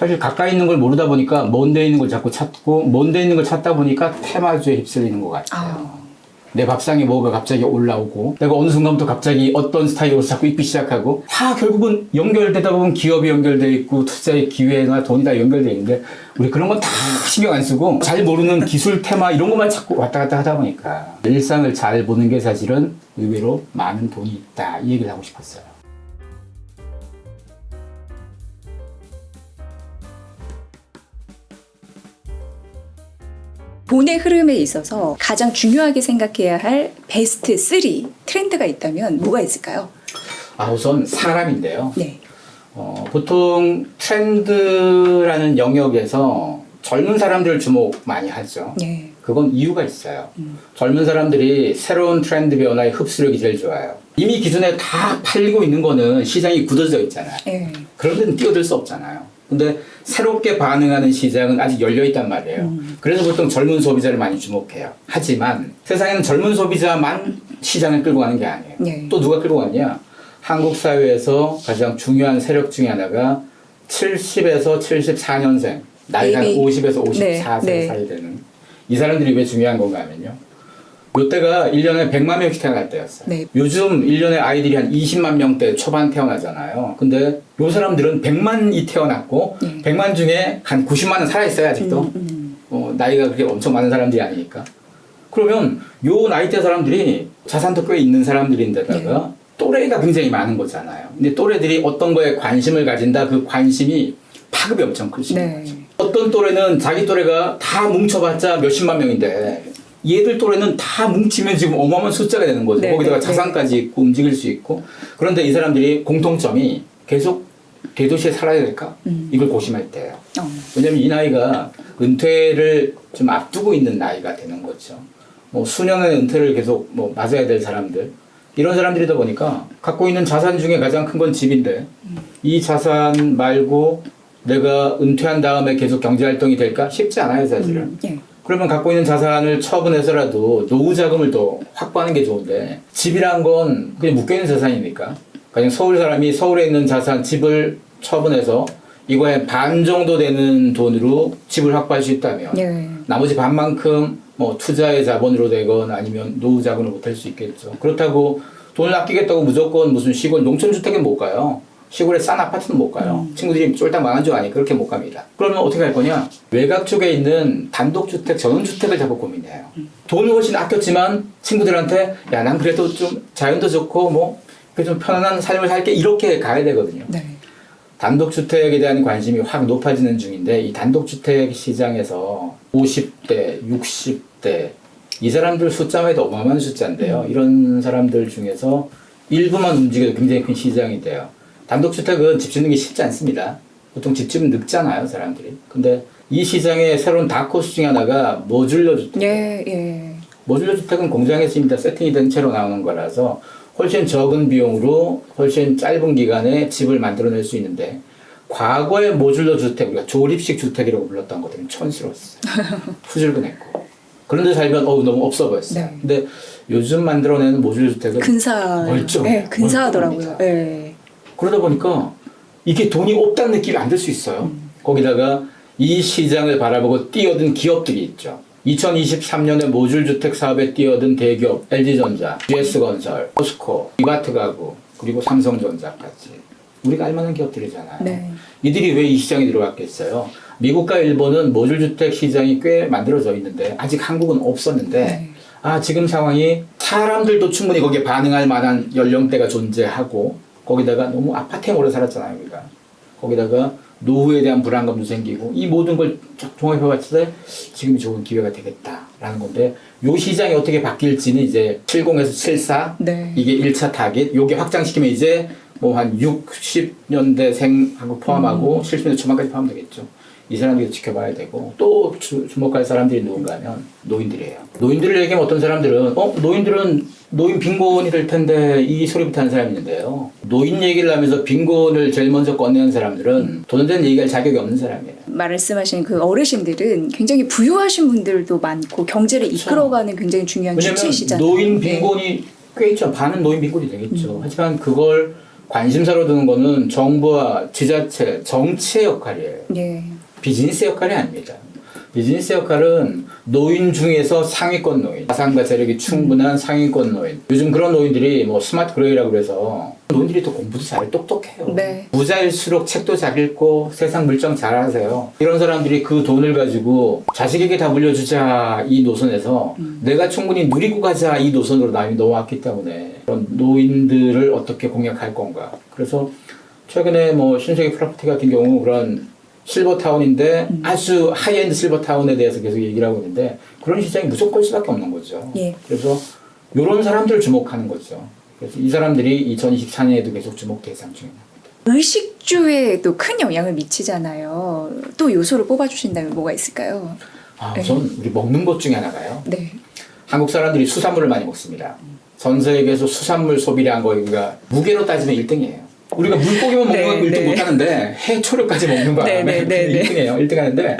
사실 가까이 있는 걸 모르다 보니까 먼 데 있는 걸 자꾸 찾고 먼 데 있는 걸 찾다 보니까 테마주에 휩쓸리는 것 같아요. 내 밥상에 뭐가 갑자기 올라오고 내가 어느 순간부터 갑자기 어떤 스타일로 자꾸 입기 시작하고 다 결국은 연결되다 보면 기업이 연결되어 있고 투자의 기회나 돈이 다 연결되어 있는데 우리 그런 건 다 신경 안 쓰고 잘 모르는 기술 테마 이런 것만 자꾸 왔다 갔다 하다 보니까 일상을 잘 보는 게 사실은 의외로 많은 돈이 있다 이 얘기를 하고 싶었어요. 돈의 흐름에 있어서 가장 중요하게 생각해야 할 베스트 3 트렌드가 있다면 뭐가 있을까요? 우선 사람인데요. 네. 보통 트렌드라는 영역에서 젊은 사람들을 주목 많이 하죠. 네. 그건 이유가 있어요. 젊은 사람들이 새로운 트렌드 변화에 흡수력이 제일 좋아요. 이미 기존에 다 팔리고 있는 거는 시장이 굳어져 있잖아요. 네. 그런 데는 뛰어들 수 없잖아요. 근데 새롭게 반응하는 시장은 아직 열려있단 말이에요. 그래서 보통 젊은 소비자를 많이 주목해요. 하지만 세상에는 젊은 소비자만 시장을 끌고 가는 게 아니에요. 네. 또 누가 끌고 갔냐? 한국 사회에서 가장 중요한 세력 중에 하나가 70에서 74년생, 나이가 한 50에서 54세 네. 사이 되는 이 사람들이 왜 중요한 건가 하면요. 요때가 1년에 100만 명씩 태어날 때였어요. 네. 요즘 1년에 아이들이 한 20만 명대 초반 태어나잖아요. 근데 요 사람들은 100만이 태어났고 100만 중에 한 90만은 살아있어요 아직도. 나이가 그렇게 엄청 많은 사람들이 아니니까. 그러면 요 나이대 사람들이 자산도 꽤 있는 사람들인데다가 또래가 굉장히 많은 거잖아요. 근데 또래들이 어떤 거에 관심을 가진다 그 관심이 파급이 엄청 클 수 있는 거죠. 어떤 또래는 자기 또래가 다 뭉쳐봤자 몇십만 명인데 얘들 또래는 다 뭉치면 지금 어마어마한 숫자가 되는 거죠. 거기다가 자산까지 있고 움직일 수 있고. 그런데 이 사람들이 공통점이 계속 대도시에 살아야 될까? 이걸 고심할 때예요. 왜냐하면 이 나이가 은퇴를 좀 앞두고 있는 나이가 되는 거죠. 뭐 수년의 은퇴를 계속 뭐 맞아야 될 사람들. 이런 사람들이다 보니까 갖고 있는 자산 중에 가장 큰 건 집인데 이 자산 말고 내가 은퇴한 다음에 계속 경제활동이 될까? 쉽지 않아요 사실은. 그러면 갖고 있는 자산을 처분해서라도 노후 자금을 더 확보하는 게 좋은데 집이란 건 그냥 묶여있는 자산이니까 그냥 서울 사람이 서울에 있는 자산 집을 처분해서 이거에 반 정도 되는 돈으로 집을 확보할 수 있다면 나머지 반만큼 뭐 투자의 자본으로 되건 아니면 노후 자금으로 못할 수 있겠죠. 그렇다고 돈을 아끼겠다고 무조건 무슨 시골 농촌주택에 못 가요. 시골에 싼 아파트는 못 가요. 친구들이 쫄딱 망한 줄 아니 그렇게 못 갑니다. 그러면 어떻게 할 거냐? 외곽 쪽에 있는 단독주택, 전원주택을 자꾸 고민해요. 돈을 훨씬 아꼈지만 친구들한테 야, 난 그래도 좀 자연도 좋고 뭐 좀 편안한 삶을 살게 이렇게 가야 되거든요. 단독주택에 대한 관심이 확 높아지는 중인데 이 단독주택 시장에서 50대, 60대 이 사람들 숫자만 해도 어마어마한 숫자인데요. 이런 사람들 중에서 일부만 움직여도 굉장히 큰 시장이 돼요. 단독주택은 집 짓는 게 쉽지 않습니다. 보통 집 지으면 늙잖아요, 사람들이. 근데 이 시장의 새로운 다크호스 중에 하나가 모듈러 주택. 모듈러 주택은 공장에서 이미 다 세팅이 된 채로 나오는 거라서 훨씬 적은 비용으로 훨씬 짧은 기간에 집을 만들어낼 수 있는데 과거의 모듈러 주택, 우리가 조립식 주택이라고 불렀던 것들은 촌스러웠어요. 후줄근했고. 그런데 살면 너무 없어 보였어요. 근데 요즘 만들어내는 모듈러 주택은 멀쩡해요. 근사하더라고요. 그러다 보니까 이게 돈이 없다는 느낌이 안 들 수 있어요. 거기다가 이 시장을 바라보고 뛰어든 기업들이 있죠. 2023년에 모듈주택 사업에 뛰어든 대기업 LG전자, GS건설, 포스코, 이마트가구, 그리고 삼성전자까지 우리가 알만한 기업들이잖아요. 이들이 왜 이 시장에 들어왔겠어요? 미국과 일본은 모듈주택 시장이 꽤 만들어져 있는데 아직 한국은 없었는데 지금 상황이 사람들도 충분히 거기에 반응할 만한 연령대가 존재하고 거기다가 너무 아파트에 오래 살았잖아요, 우리가. 거기다가 노후에 대한 불안감도 생기고 이 모든 걸 종합해봤을 때 지금이 좋은 기회가 되겠다라는 건데 요 시장이 어떻게 바뀔지는 이제 70에서 74 이게 1차 타깃 요게 확장시키면 이제 뭐 한 60년대생하고 포함하고 70년대 초반까지 포함되겠죠. 이 사람들이 지켜봐야 되고 또 주목할 사람들이 누군가 하면 노인들이에요. 노인들을 얘기하면 어떤 사람들은 노인들은 노인 빈곤이 될 텐데 이 소리부터 하는 사람이 있는데요. 노인 얘기를 하면서 빈곤을 제일 먼저 꺼내는 사람들은 돈에 대한 얘기할 자격이 없는 사람이에요. 말씀하신 그 어르신들은 굉장히 부유하신 분들도 많고 경제를 이끌어가는 굉장히 중요한 주체시잖아요. 노인 빈곤이 꽤 있죠. 반은 노인 빈곤이 되겠죠. 하지만 그걸 관심사로 두는 거는 정부와 지자체, 정치의 역할이에요. 네. 비즈니스 역할이 아닙니다. 비즈니스 역할은 노인 중에서 상위권 노인, 자산과 재력이 충분한 상위권 노인. 요즘 그런 노인들이 뭐 스마트 그레이라고 그래서 노인들이 또 공부도 잘 똑똑해요. 네. 부자일수록 책도 잘 읽고 세상 물정 잘 하세요. 이런 사람들이 그 돈을 가지고 자식에게 다 물려주자 이 노선에서 내가 충분히 누리고 가자 이 노선으로 남이 넘어왔기 때문에 그런 노인들을 어떻게 공략할 건가. 그래서 최근에 뭐 신세계 프로퍼티 같은 경우 그런 실버타운인데 아주 하이엔드 실버타운에 대해서 계속 얘기를 하고 있는데 그런 시장이 무조건 수밖에 없는 거죠. 예. 그래서 이런 사람들을 주목하는 거죠. 그래서 이 사람들이 2024년에도 계속 주목 대상 중입니다. 의식주에도 큰 영향을 미치잖아요. 또 요소를 뽑아주신다면 뭐가 있을까요? 우선 우리 먹는 것 중에 하나가요. 네. 한국 사람들이 수산물을 많이 먹습니다. 전 세계에서 수산물 소비량 거기가 무게로 따지면 1등이에요. 우리가 물고기만 먹는 건 1등 못하는데 해초류까지 먹는 바람에 1등이에요. 1등 하는데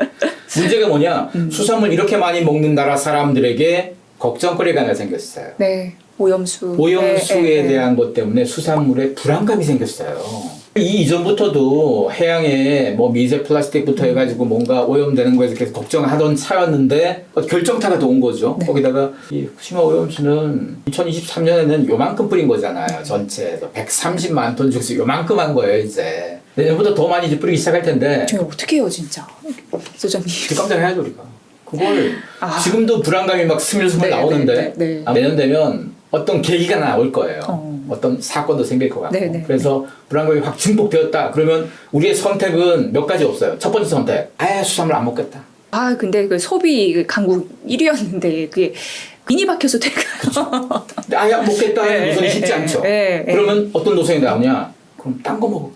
문제가 뭐냐. 수산물 이렇게 많이 먹는 나라 사람들에게 걱정거리가 하나 생겼어요. 네. 오염수. 오염수에 대한 것 때문에 수산물에 불안감이 생겼어요. 이 이전부터도 해양에 뭐 미세 플라스틱부터 해가지고 뭔가 오염되는 거에서 계속 걱정하던 차였는데 결정타가 또 온 거죠. 네. 거기다가 이 후쿠시마 오염수는 2023년에는 요만큼 뿌린 거잖아요. 전체에서 130만 톤 중에서 요만큼 한 거예요. 이제 내년부터 더 많이 이제 뿌리기 시작할 텐데 저희 어떻게 해요 진짜 소장님. 깜짝해야죠 우리가. 그걸 지금도 불안감이 막 스물스물 나오는데 내년 되면 어떤 계기가 나올 거예요. 어떤 사건도 생길 것 같고. 그래서 불안감이 확 증폭되었다. 그러면 우리의 선택은 몇 가지 없어요. 첫 번째 선택. 아예 수산물 안 먹겠다. 근데 그 소비 강국 1위였는데 그게 민이 박혀서 될까요? 근데 아예 안 먹겠다 하는 노선이 쉽지 않죠. 그러면 어떤 노선이 나오냐? 그럼 딴 거 먹어.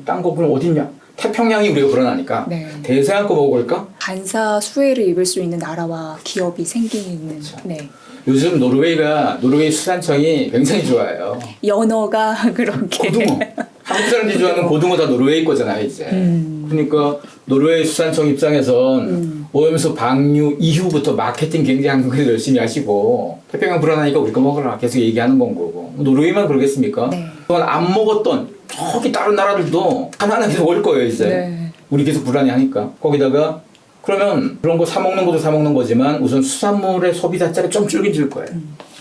딴 거 그럼 어딨냐? 태평양이 우리가 불어나니까 대서양 거 먹어볼까? 반사 수혜를 입을 수 있는 나라와 기업이 생기는. 그렇죠. 요즘 노르웨이 수산청이 굉장히 좋아요. 연어가 그렇게. 고등어. 한국 사람들이 좋아하는 고등어 다 노르웨이 거잖아요, 이제. 그러니까 노르웨이 수산청 입장에선 오염수 방류 이후부터 마케팅 굉장히 열심히 하시고 태평양 불어나니까 우리 거 먹으라 계속 얘기하는 건 거고. 노르웨이만 그러겠습니까? 그동안 안 먹었던 저기 다른 나라들도 하나하나 계속 올 거예요, 이제. 우리 계속 불안해하니까. 거기다가 그러면 그런 거 사 먹는 것도 사 먹는 거지만 우선 수산물의 소비 자체를 좀 줄긴 거예요.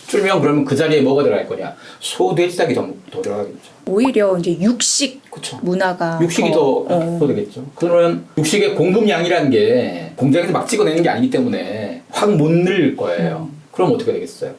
줄면 그러면 그 자리에 뭐가 들어갈 거냐? 소, 돼지 닭이 더 들어가겠죠. 오히려 이제 육식 그쵸. 문화가 육식이 더 되겠죠. 그러면 육식의 공급량이라는 게 공장에서 막 찍어내는 게 아니기 때문에 확 못 늘 거예요. 그럼 어떻게 되겠어요?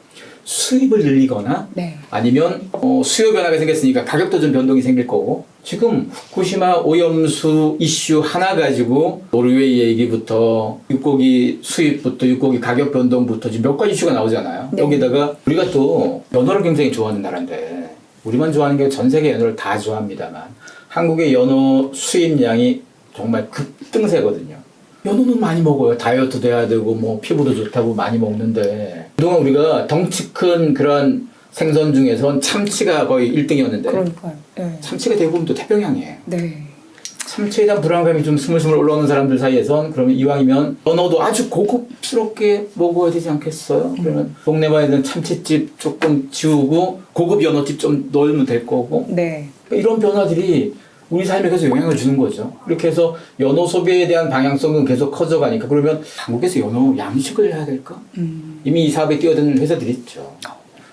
수입을 늘리거나 아니면 수요 변화가 생겼으니까 가격도 좀 변동이 생길 거고 지금 후쿠시마 오염수 이슈 하나 가지고 노르웨이 얘기부터 육고기 수입부터 육고기 가격 변동부터 지금 몇 가지 이슈가 나오잖아요. 여기다가 우리가 또 연어를 굉장히 좋아하는 나라인데 우리만 좋아하는 게 전 세계 연어를 다 좋아합니다만 한국의 연어 수입량이 정말 급등세거든요. 연어는 많이 먹어요. 다이어트 돼야 되고 뭐 피부도 좋다고 많이 먹는데 그동안 우리가 덩치 큰 그런 생선 중에선 참치가 거의 1등이었는데 그러니까요. 참치가 대부분 또 태평양이에요. 참치에 대한 불안감이 좀 스물스물 올라오는 사람들 사이에선 그러면 이왕이면 연어도 아주 고급스럽게 먹어야 되지 않겠어요? 그러면 동네방에 있는 참치집 조금 지우고 고급 연어집 좀 넣으면 될 거고 이런 변화들이 우리 삶에 계속 영향을 주는 거죠. 이렇게 해서 연어 소비에 대한 방향성은 계속 커져가니까 그러면 한국에서 연어 양식을 해야 될까? 이미 이 사업에 뛰어드는 회사들이 있죠.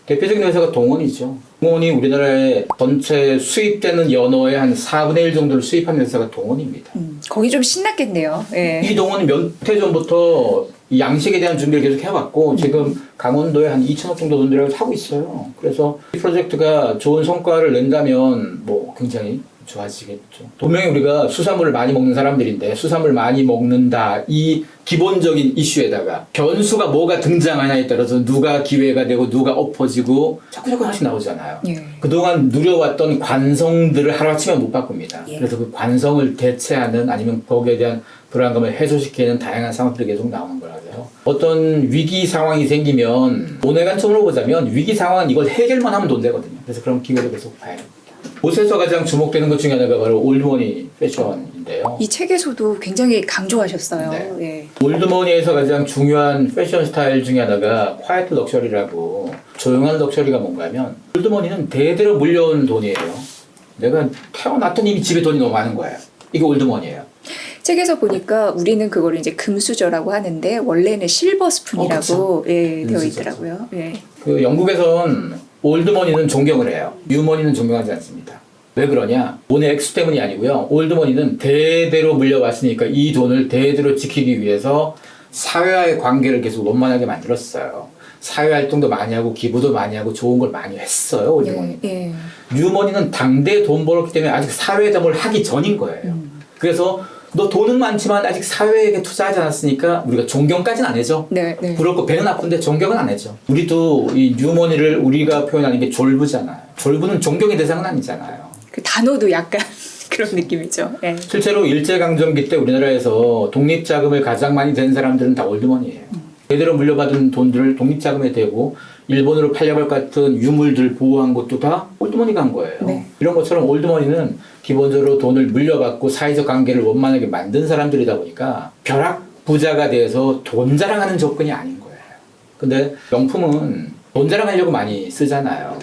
대표적인 회사가 동원이죠. 동원이 우리나라에 전체 수입되는 연어의 한 4분의 1 정도를 수입하는 회사가 동원입니다. 거기 좀 신났겠네요. 이 동원이 몇 해 전부터 이 양식에 대한 준비를 계속 해왔고 지금 강원도에 한 2천억 정도 돈들을 하고 있어요. 그래서 이 프로젝트가 좋은 성과를 낸다면 뭐 굉장히 좋아지겠죠. 분명히 우리가 수산물을 많이 먹는 사람들인데 수산물 많이 먹는다 이 기본적인 이슈에다가 변수가 뭐가 등장하냐에 따라서 누가 기회가 되고 누가 엎어지고 자꾸 하나씩 나오잖아요. 그동안 누려왔던 관성들을 하루아침에 못 바꿉니다. 그래서 그 관성을 대체하는 아니면 거기에 대한 불안감을 해소시키는 다양한 상황들이 계속 나오는 거라서요. 어떤 위기 상황이 생기면 돈의 관점으로 보자면 위기 상황은 이걸 해결만 하면 돈 되거든요. 그래서 그런 기회를 계속 봐야 됩니다. 옷에서 가장 주목되는 것 중에 하나가 바로 올드머니 패션인데요. 이 책에서도 굉장히 강조하셨어요. 올드머니에서 가장 중요한 패션 스타일 중에 하나가 콰이트 럭셔리라고 조용한 럭셔리가 뭔가 하면 올드머니는 대대로 물려온 돈이에요. 내가 태어났더니 이미 집에 돈이 너무 많은 거예요. 이게 올드머니예요. 책에서 보니까 우리는 그거를 이제 금수저라고 하는데 원래는 실버 스푼이라고 예, 되어 금수저죠. 있더라고요. 예. 그 영국에선 올드머니는 존경을 해요. 뉴머니는 존경하지 않습니다. 왜 그러냐? 돈의 액수 때문이 아니고요. 올드머니는 대대로 물려왔으니까 이 돈을 대대로 지키기 위해서 사회와의 관계를 계속 원만하게 만들었어요. 사회활동도 많이 하고 기부도 많이 하고 좋은 걸 많이 했어요. 올드머니는. 예. 뉴머니는 당대 돈 벌었기 때문에 아직 사회에다 뭘 하기 전인 거예요. 그래서 너 돈은 많지만 아직 사회에게 투자하지 않았으니까 우리가 존경까지는 안 해줘. 네. 네. 부럽고 배는 아픈데 존경은 안 해줘. 우리도 이 뉴머니를 우리가 표현하는 게 졸부잖아요. 졸부는 존경의 대상은 아니잖아요. 그 단어도 약간 그런 느낌이죠. 예. 실제로 일제강점기 때 우리나라에서 독립자금을 가장 많이 댄 사람들은 다 올드머니예요. 제대로 물려받은 돈들을 독립자금에 대고 일본으로 팔려갈 것 같은 유물들 보호한 것도 다 올드머니가 한 거예요. 네. 이런 것처럼 올드머니는 기본적으로 돈을 물려받고 사회적 관계를 원만하게 만든 사람들이다 보니까 벼락 부자가 돼서 돈 자랑하는 접근이 아닌 거예요. 근데 명품은 돈 자랑하려고 많이 쓰잖아요.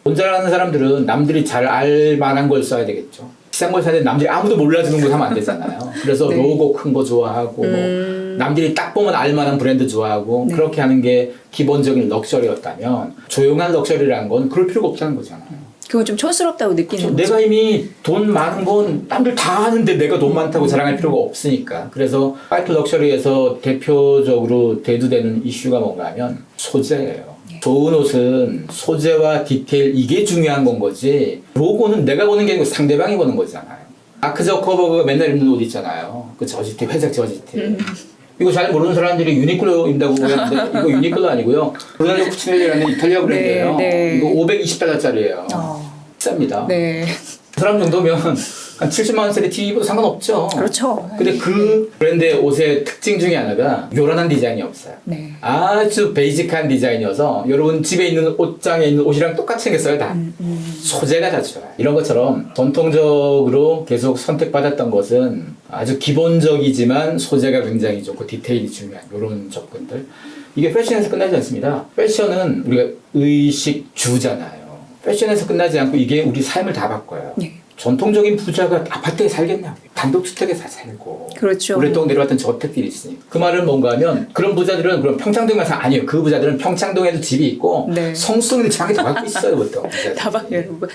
돈 자랑하는 사람들은 남들이 잘 알 만한 걸 써야 되겠죠. 비싼 걸 사는데 남들이 아무도 몰라주는 거 사면 안 되잖아요. 그래서 네. 로고 큰 거 좋아하고 남들이 딱 보면 알만한 브랜드 좋아하고 네. 그렇게 하는 게 기본적인 럭셔리였다면 조용한 럭셔리라는 건 그럴 필요가 없다는 거잖아요. 그건 좀 촌스럽다고 느끼는 거죠. 내가 이미 돈 많은 건 남들 다 하는데 내가 돈 많다고 자랑할 필요가 없으니까. 그래서 파이트 럭셔리에서 대표적으로 대두되는 이슈가 뭔가 하면 소재예요. 좋은 옷은 소재와 디테일 이게 중요한 건 거지 로고는 내가 보는 게 아니고 상대방이 보는 거잖아요. 마크 저커버그가 맨날 입는 옷 있잖아요. 그 저지티, 회색 저지티. 이거 잘 모르는 사람들이 유니클로 입는다고 하는데 이거 유니클로 아니고요. 브루넬로 쿠치넬리라는 이탈리아 브랜드예요. 네. 이거 520달러짜리예요. 비쌉니다. 네. 그 사람 정도면 한 70만 원짜리 TV보다 상관없죠. 그렇죠. 근데 그 브랜드의 옷의 특징 중에 하나가 요란한 디자인이 없어요. 네. 아주 베이직한 디자인이어서 여러분 집에 있는 옷장에 있는 옷이랑 똑같이 생겼어요. 다. 소재가 다 좋아요. 이런 것처럼 전통적으로 계속 선택받았던 것은 아주 기본적이지만 소재가 굉장히 좋고 디테일이 중요한 이런 접근들. 이게 패션에서 끝나지 않습니다. 패션은 우리가 의식주잖아요. 패션에서 끝나지 않고 이게 우리 삶을 다 바꿔요. 네. 전통적인 부자가 아파트에 살겠냐? 단독주택에 살고. 그렇죠. 오랫동안 내려왔던 저택들이 있으니까. 그 말은 뭔가 하면 그런 부자들은 그럼 평창동에만 아니에요. 그 부자들은 평창동에도 집이 있고 네. 성수동에도 장이 다 갖고 있어요. 보통. 다방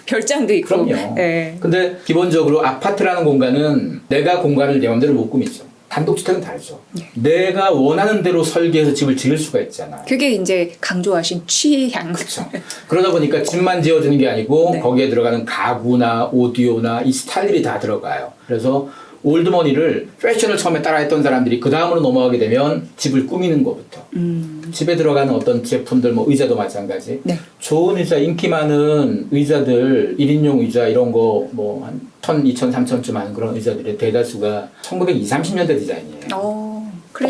별장도 있고. 그럼요. 네. 근데 기본적으로 아파트라는 공간은 내가 공간을 내 마음대로 못 꾸미죠. 단독주택은 다르죠. 내가 원하는 대로 설계해서 집을 지을 수가 있잖아요. 그게 이제 강조하신 취향. 그렇죠. 그러다 보니까 집만 지어주는 게 아니고 네. 거기에 들어가는 가구나 오디오나 이 스타일들이 다 들어가요. 그래서 올드머니를 패션을 처음에 따라했던 사람들이 그 다음으로 넘어가게 되면 집을 꾸미는 것부터 집에 들어가는 어떤 제품들 뭐 의자도 마찬가지. 네. 좋은 의자 인기 많은 의자들 1인용 의자 이런 거 뭐 한 1,000, 2,000, 3,000쯤 하는 그런 의자들의 대다수가 1920, 30년대 디자인이에요.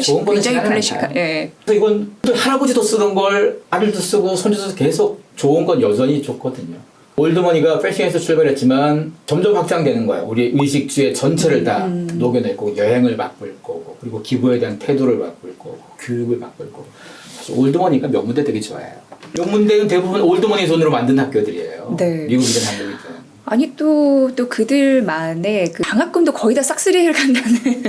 좋은 거는 굉장히 시간을 클래식한. 안 타요. 예. 그래서 이건 할아버지도 쓰던 걸 아들도 쓰고 손주도 계속 좋은 건 여전히 좋거든요. 올드머니가 패션에서 출발했지만 점점 확장되는 거예요. 우리 의식주의 전체를 다 녹여내고 여행을 바꿀 거고 그리고 기부에 대한 태도를 바꿀 거고 교육을 바꿀 거고 사실 올드머니가 명문대 되게 좋아해요. 명문대는 대부분 올드머니 손으로 만든 학교들이에요. 네. 미국이든 한국이든. 아니 또 그들만의 그 장학금도 거의 다 싹쓸이를 간다는.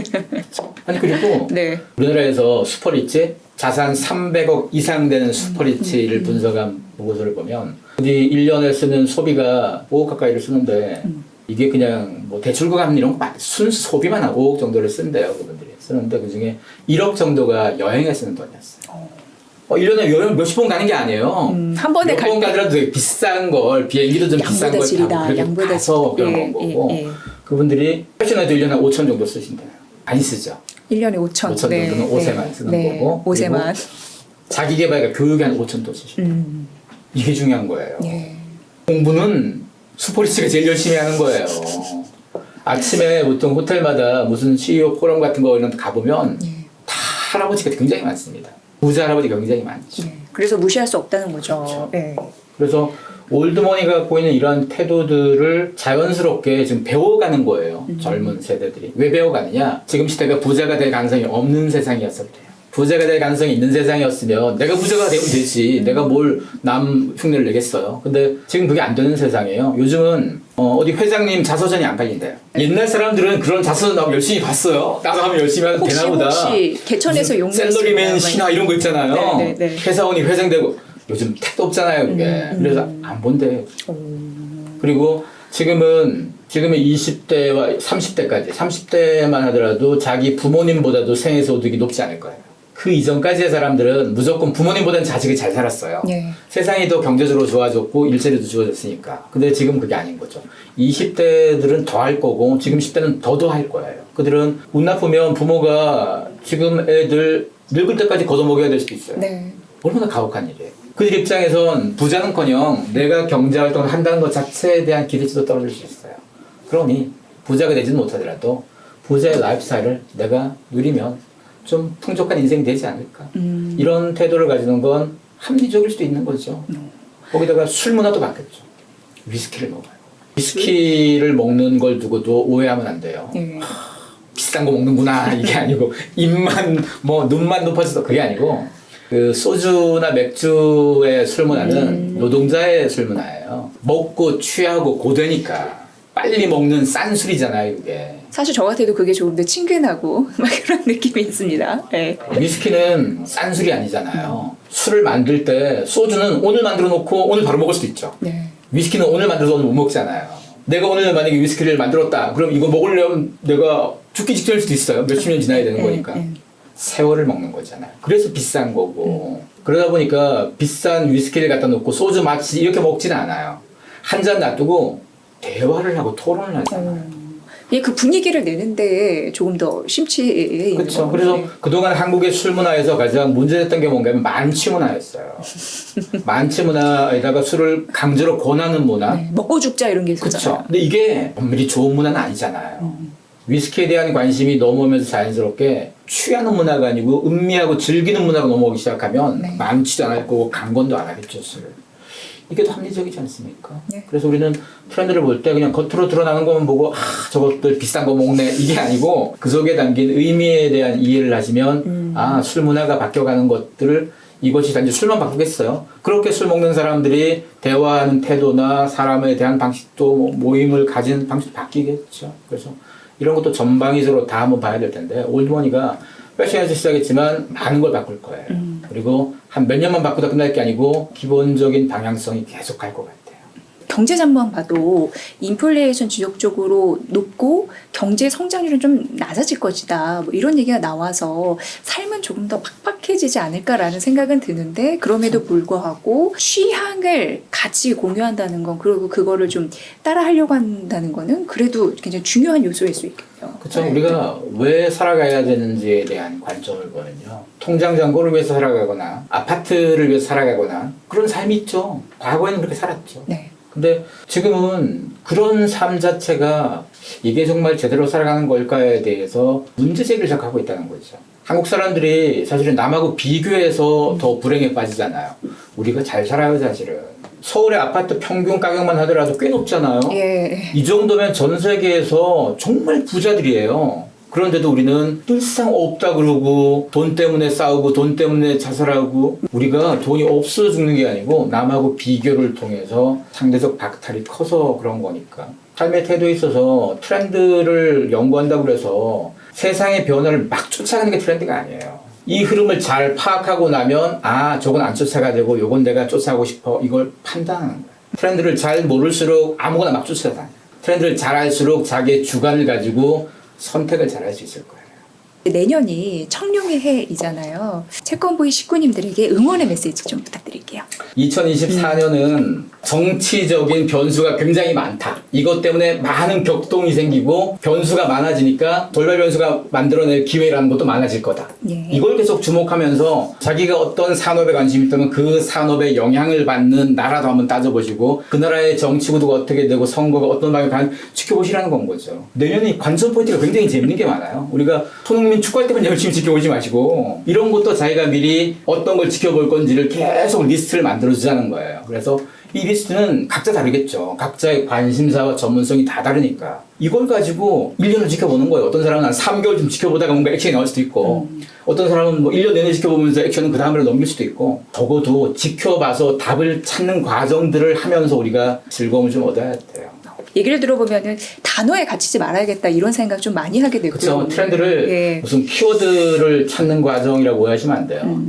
아니 그리고 네. 우리나라에서 슈퍼리치 자산 300억 이상 되는 슈퍼리치를 분석한 보고서를 보면 우리 1년에 쓰는 소비가 5억 가까이를 쓰는데 이게 그냥 뭐 대출금 이런 거 순수 소비만 한 5억 정도를 쓴대요. 그분들이 쓰는데 그중에 1억 정도가 여행에 쓰는 돈이었어요. 1년에 여행 몇십 번 가는 게 아니에요. 한 번에 몇 번 가더라도 되게 비싼 걸 비행기도 좀 비싼 걸 타고 그렇게 가서 그런 거고 그분들이 패션에도 1년에 5천 정도 쓰신대요. 많이 쓰죠. 1년에 5천. 5천 정도는 옷에만 쓰는 거고 옷에만. 자기 개발과 교육에 한 5천 도 쓰시고 이게 중요한 거예요. 예. 공부는 슈퍼리치가 제일 열심히 하는 거예요. 아침에 보통 호텔마다 무슨 CEO 포럼 같은 거 이런 데 가보면 다 할아버지가 굉장히 많습니다. 부자 할아버지가 굉장히 많죠. 예. 그래서 무시할 수 없다는 거죠. 그렇죠. 예. 그래서 올드머니가 보이는 이러한 태도들을 자연스럽게 지금 배워가는 거예요. 젊은 세대들이. 왜 배워가느냐? 지금 시대가 부자가 될 가능성이 없는 세상이었을 때요. 부자가 될 가능성이 있는 세상이었으면 내가 부자가 되면 되지. 내가 뭘 남 흉내를 내겠어요. 근데 지금 그게 안 되는 세상이에요. 요즘은 어디 회장님 자서전이 안 팔린대요. 옛날 사람들은 그런 자서전 나오면 열심히 봤어요. 나도 하면 열심히 하면 되나보다. 혹시 개천에서 용서 샐러리맨 신화 이런 거 있잖아요. 네. 회사원이 회장되고 요즘 택도 없잖아요. 그게. 그래서 안 본대요. 그리고 지금은 20대와 30대까지 30대만 하더라도 자기 부모님보다도 생애소득이 높지 않을 거예요. 그 이전까지의 사람들은 무조건 부모님보다는 자식이 잘 살았어요. 네. 세상이 더 경제적으로 좋아졌고 일자리도 주어졌으니까. 근데 지금 그게 아닌 거죠. 20대들은 더 할 거고 지금 10대는 더 할 거예요. 그들은 운 나쁘면 부모가 지금 애들 늙을 때까지 걷어먹여야 될 수도 있어요. 네. 얼마나 가혹한 일이에요. 그들 입장에선 부자는커녕 내가 경제활동을 한다는 것 자체에 대한 기대치도 떨어질 수 있어요. 그러니 부자가 되지는 못하더라도 부자의 라이프스타일을 내가 누리면 좀 풍족한 인생이 되지 않을까. 이런 태도를 가지는 건 합리적일 수도 있는 거죠. 거기다가 술 문화도 바뀌었죠. 위스키를 먹어요. 위스키를 먹는 걸 두고도 오해하면 안 돼요. 네. 비싼 거 먹는구나 이게 아니고 입만 눈만 높아져서 그게 아니고 그 소주나 맥주의 술 문화는 노동자의 술 문화예요. 먹고 취하고 고되니까 빨리 먹는 싼 술이잖아요, 이게. 사실 저 같아도 그게 조금 더 친근하고 막 그런 느낌이 있습니다. 네. 위스키는 싼 술이 아니잖아요. 술을 만들 때 소주는 오늘 만들어 놓고 오늘 바로 먹을 수도 있죠. 네. 위스키는 오늘 만들어서 오늘 못 먹잖아요. 내가 오늘 만약에 위스키를 만들었다. 그럼 이거 먹으려면 내가 죽기 직전일 수도 있어요. 몇십 년 지나야 되는 거니까. 세월을 먹는 거잖아요. 그래서 비싼 거고. 그러다 보니까 비싼 위스키를 갖다 놓고 소주 마치 이렇게 먹지는 않아요. 한 잔 놔두고 대화를 하고 토론을 하잖아요. 예, 그 분위기를 내는데 조금 더 심취해 있는 그렇죠. 거죠. 그래서 네. 그동안 한국의 술 문화에서 가장 문제됐던 게 뭔가 하면 만취 문화였어요. 만취 문화에다가 술을 강제로 권하는 문화. 네, 먹고 죽자 이런 게 그렇죠. 있었잖아요. 근데 이게 엄밀히 좋은 문화는 아니잖아요. 위스키에 대한 관심이 넘어오면서 자연스럽게 취하는 문화가 아니고 음미하고 즐기는 문화가 넘어오기 시작하면 네. 만취도 안 할 거고 강건도 안 하겠죠, 술을. 이게 더 합리적이지 않습니까? 네. 그래서 우리는 트렌드를 볼 때 그냥 겉으로 드러나는 것만 보고 저것들 비싼 거 먹네 이게 아니고 그 속에 담긴 의미에 대한 이해를 하시면 술 문화가 바뀌어가는 것들을 이것이 단지 술만 바꾸겠어요. 그렇게 술 먹는 사람들이 대화하는 태도나 사람에 대한 방식도 모임을 가진 방식도 바뀌겠죠. 그래서 이런 것도 전방위적으로 다 한번 봐야 될 텐데 올드머니가 패션에서 시작했지만 많은 걸 바꿀 거예요. 그리고 한 몇 년만 바꾸다 끝날 게 아니고 기본적인 방향성이 계속 갈 것 같아요. 경제 전망 봐도 인플레이션 지속적으로 높고 경제 성장률은 좀 낮아질 것이다. 뭐 이런 얘기가 나와서 삶은 조금 더 팍팍해지지 않을까라는 생각은 드는데 그럼에도 불구하고 취향을 같이 공유한다는 건 그리고 그거를 좀 따라하려고 한다는 거는 그래도 굉장히 중요한 요소일 수 있겠네요. 그렇죠. 우리가 왜 살아가야 되는지에 대한 관점을 보면요. 통장 잔고를 위해서 살아가거나 아파트를 위해서 살아가거나 그런 삶이 있죠. 과거에는 그렇게 살았죠. 네. 근데 지금은 그런 삶 자체가 이게 정말 제대로 살아가는 걸까에 대해서 문제 제기를 시작하고 있다는 거죠. 한국 사람들이 사실은 남하고 비교해서 더 불행에 빠지잖아요. 우리가 잘 살아요, 사실은. 서울의 아파트 평균 가격만 하더라도 꽤 높잖아요. 예. 이 정도면 전 세계에서 정말 부자들이에요. 그런데도 우리는 늘상 없다 그러고 돈 때문에 싸우고 돈 때문에 자살하고 우리가 돈이 없어 죽는 게 아니고 남하고 비교를 통해서 상대적 박탈이 커서 그런 거니까 삶의 태도에 있어서 트렌드를 연구한다고 해서 세상의 변화를 막 쫓아가는 게 트렌드가 아니에요. 이 흐름을 잘 파악하고 나면 저건 안 쫓아가야 되고 요건 내가 쫓아가고 싶어 이걸 판단하는 거예요. 트렌드를 잘 모를수록 아무거나 막 쫓아다녀요. 트렌드를 잘 알수록 자기의 주관을 가지고 선택을 잘 할 수 있을 거예요. 내년이 청룡의 해이잖아요. 채권부의 식구님들에게 응원의 메시지 좀 부탁드릴게요. 2024년은 정치적인 변수가 굉장히 많다. 이것 때문에 많은 격동이 생기고 변수가 많아지니까 돌발 변수가 만들어낼 기회라는 것도 많아질 거다. 예. 이걸 계속 주목하면서 자기가 어떤 산업에 관심이 있다면 그 산업에 영향을 받는 나라도 한번 따져보시고 그 나라의 정치 구도가 어떻게 되고 선거가 어떤 방향을 가는 지켜보시라는 건 거죠. 내년이 관전 포인트가 굉장히 재밌는 게 많아요. 우리가 손흥민 축구할 때만 열심히 지켜보지 마시고 이런 것도 자기가 미리 어떤 걸 지켜볼 건지를 계속 리스트를 만들어주자는 거예요. 그래서 EBS는 각자 다르겠죠. 각자의 관심사와 전문성이 다 다르니까. 이걸 가지고 1년을 지켜보는 거예요. 어떤 사람은 한 3개월 좀 지켜보다가 뭔가 액션이 나올 수도 있고, 어떤 사람은 뭐 1년 내내 지켜보면서 액션은 그 다음으로 넘길 수도 있고, 적어도 지켜봐서 답을 찾는 과정들을 하면서 우리가 즐거움을 좀 얻어야 돼요. 얘기를 들어보면은 단어에 갇히지 말아야겠다 이런 생각 좀 많이 하게 되고요. 그렇죠. 트렌드를 예. 무슨 키워드를 찾는 과정이라고 오해하시면 안 돼요.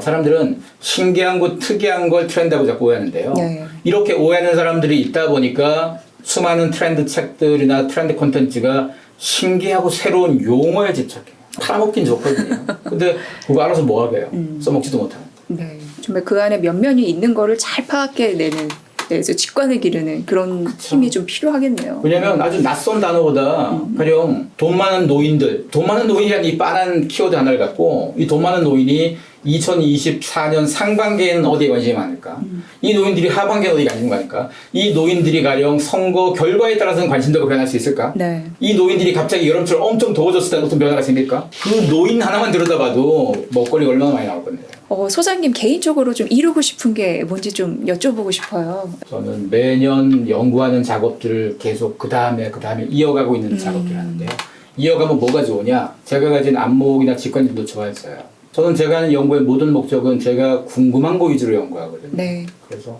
사람들은 신기한 거, 특이한 걸 트렌드하고 자꾸 오해하는데요. 네. 이렇게 오해하는 사람들이 있다 보니까 수많은 트렌드 책들이나 트렌드 콘텐츠가 신기하고 새로운 용어에 집착해요. 팔아먹긴 좋거든요. 근데 그거 알아서 뭐 하게요? 써먹지도 못하는. 네. 정말 그 안에 면면이 있는 거를 잘 파악해내는, 그래서 직관을 기르는 그런 힘이 좀 필요하겠네요. 왜냐면 아주 낯선 단어보다 가령 돈 많은 노인들, 돈 많은 노인이라는 이 빤한 키워드 하나를 갖고 이 돈 많은 노인이 2024년 상반기에는 어디에 관심이 많을까? 이 노인들이 하반기에 어디에 관심이 많을까? 이 노인들이 가령 선거 결과에 따라서는 관심도가 변할 수 있을까? 네. 이 노인들이 갑자기 여름철 엄청 더워졌을 때 어떤 변화가 생길까? 그 노인 하나만 들여다봐도 먹거리가 얼마나 많이 나올 건데요. 소장님 개인적으로 좀 이루고 싶은 게 뭔지 좀 여쭤보고 싶어요. 저는 매년 연구하는 작업들을 계속 그 다음에 이어가고 있는 작업들을 하는데요. 이어가면 뭐가 좋으냐? 제가 가진 안목이나 직관들도 좋아했어요. 저는 제가 하는 연구의 모든 목적은 제가 궁금한 거 위주로 연구하거든요. 네. 그래서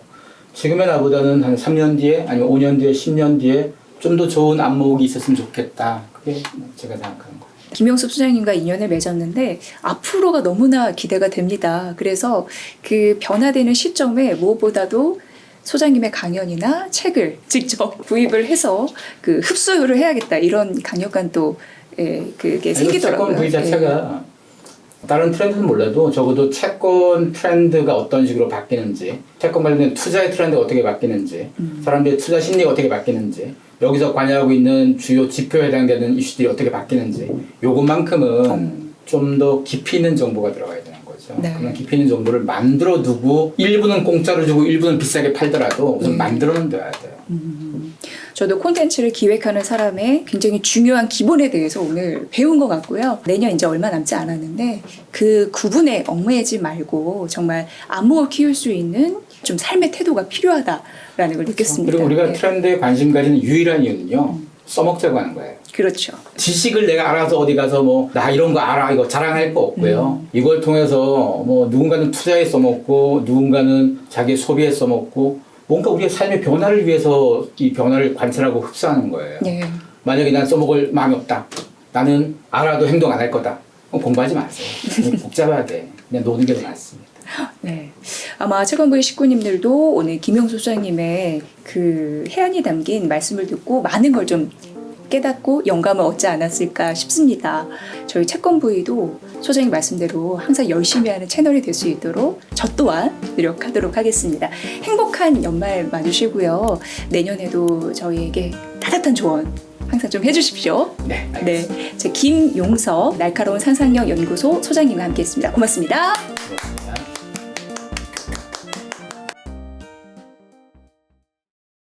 지금의 나보다는 한 3년 뒤에 아니면 5년 뒤에 10년 뒤에 좀 더 좋은 안목이 있었으면 좋겠다. 그게 제가 생각하는 거예요. 김용섭 소장님과 인연을 맺었는데 앞으로가 너무나 기대가 됩니다. 그래서 그 변화되는 시점에 무엇보다도 소장님의 강연이나 책을 직접 구입을 해서 그 흡수를 해야겠다 이런 강력한 또 그게 생기더라고요. 채권 V 자체가 다른 트렌드는 몰라도 적어도 채권 트렌드가 어떤 식으로 바뀌는지, 채권 관련된 투자의 트렌드가 어떻게 바뀌는지, 사람들의 투자 심리가 어떻게 바뀌는지, 여기서 관여하고 있는 주요 지표에 해당되는 이슈들이 어떻게 바뀌는지, 요것만큼은 좀 더 깊이 있는 정보가 들어가야 되는 거죠. 네. 그런 깊이 있는 정보를 만들어 두고 일부는 공짜로 주고 일부는 비싸게 팔더라도 우선 만들어는 둬야 돼요. 저도 콘텐츠를 기획하는 사람의 굉장히 중요한 기본에 대해서 오늘 배운 것 같고요. 내년 이제 얼마 남지 않았는데 그 구분에 얽매이지 말고 정말 안목을 키울 수 있는 좀 삶의 태도가 필요하다라는 걸 느꼈습니다. 그리고 우리가 네. 트렌드에 관심 가지는 유일한 이유는요. 써먹자고 하는 거예요. 그렇죠. 지식을 내가 알아서 어디 가서 뭐 나 이런 거 알아 이거 자랑할 거 없고요. 이걸 통해서 뭐 누군가는 투자에 써먹고 누군가는 자기 소비에 써먹고 뭔가 우리의 삶의 변화를 위해서 이 변화를 관찰하고 흡수하는 거예요. 네. 만약에 난 써먹을 마음이 없다. 나는 알아도 행동 안 할 거다. 그럼 공부하지 마세요. 복잡해야 돼. 그냥 노는 게 더 낫습니다. 네. 아마 채권부의 식구님들도 오늘 김용수 소장님의 그 해안이 담긴 말씀을 듣고 많은 걸 좀 깨닫고 영감을 얻지 않았을까 싶습니다. 저희 채권부의도 소장님 말씀대로 항상 열심히 하는 채널이 될 수 있도록 저 또한 노력하도록 하겠습니다. 행복한 연말 맞으시고요. 내년에도 저희에게 따뜻한 조언 항상 좀 해주십시오. 네. 알겠습니다. 네, 제 김용석 날카로운 상상력 연구소 소장님과 함께했습니다. 고맙습니다. 고맙습니다.